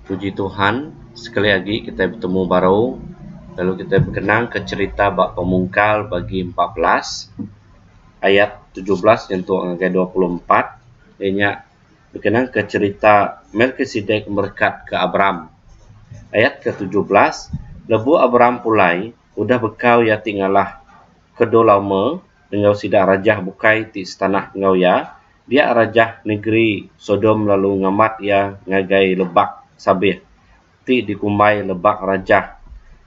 Puji Tuhan, sekali lagi kita bertemu baru. Lalu kita berkenang ke cerita bab pemungkal bagi 14 ayat 17 untuk angka 24. Ianya berkenang ke cerita Melkisedek berkat ke Abram. Ayat ke-17, lebu Abram pulai, udah bekau ya tinggalah kedolama engau sidak rajah bukai ti setanah engau ya. Dia rajah negeri Sodom lalu ngamat ya ngagai lebak sabih ti dikumai lebak rajah.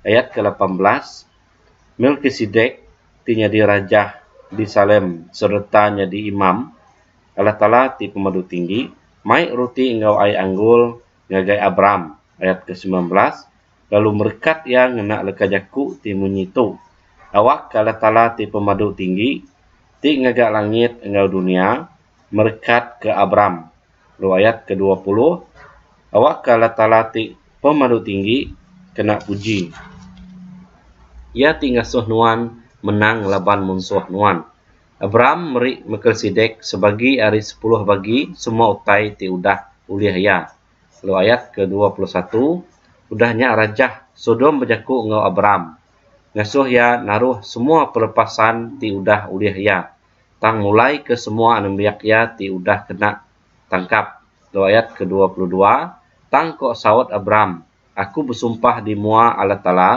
Ayat ke-18, Melkisedek ti nyadi rajah di Salem serta nyadi imam Allah Ta'ala ti pemadu tinggi mai ruti engau ai anggul ngagai Abram. Ayat ke-19, lalu merkat yang ngena leka jaku ti munyitu awak Allah Ta'ala ti pemadu tinggi ti ngagak langit engau dunia merkat ke Abram. Lalu ayat ke-20, awak Allah Ta'ala ti pemadu tinggi kena puji. Ia ti ngasuh nuan menang laban munsuh nuan. Abram meri Melkisedek sebagi ari 10 bagi semua utai ti udah uliah ya. Lalu ayat ke-21, udahnya rajah Sodom berjaku engau Abram. Ngasuh ya naruh semua pelepasan ti udah uliah ya. Tang mulai ke semua anembiak ya ti udah kena tangkap. Lalu ayat ke-22, tang kok sawat Abram, aku bersumpah di mua Allah Ta'ala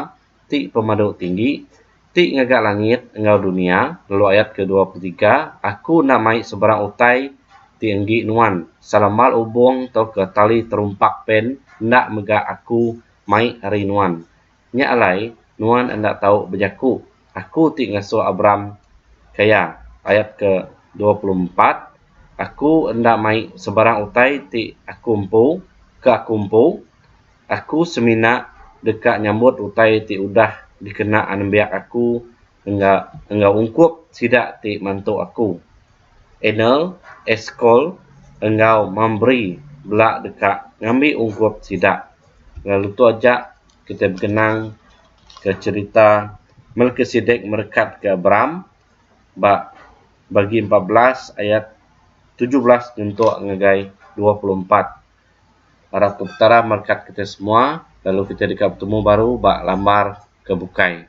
ti pemadu tinggi ti ngagak langit engau dunia. Lalu ayat ke-23, aku namai sebarang utai ti enggi nuan salamal ubung atau ke tali terumpak pen ndak mega aku mai hari nuan nya alai nuan ndak tahu bejaku aku ti ngasuh Abram kaya. Ayat ke-24, aku ndak mai sebarang utai ti aku empu aku semina dekat nyambut utai ti udah dikena anembiak aku enggak ungkup sidak ti mantu aku. Enel eskol engau memberi belak dekat ngambil ungkup sidak. Lalu tu aja kita berkenang ke cerita Melkisedek merkat ke Abram bagi 14 ayat 17 untuk ngagai 24. Harap ketara merkat kita semua. Lalu kita dekat bertemu baru bak lamar ke Bukai.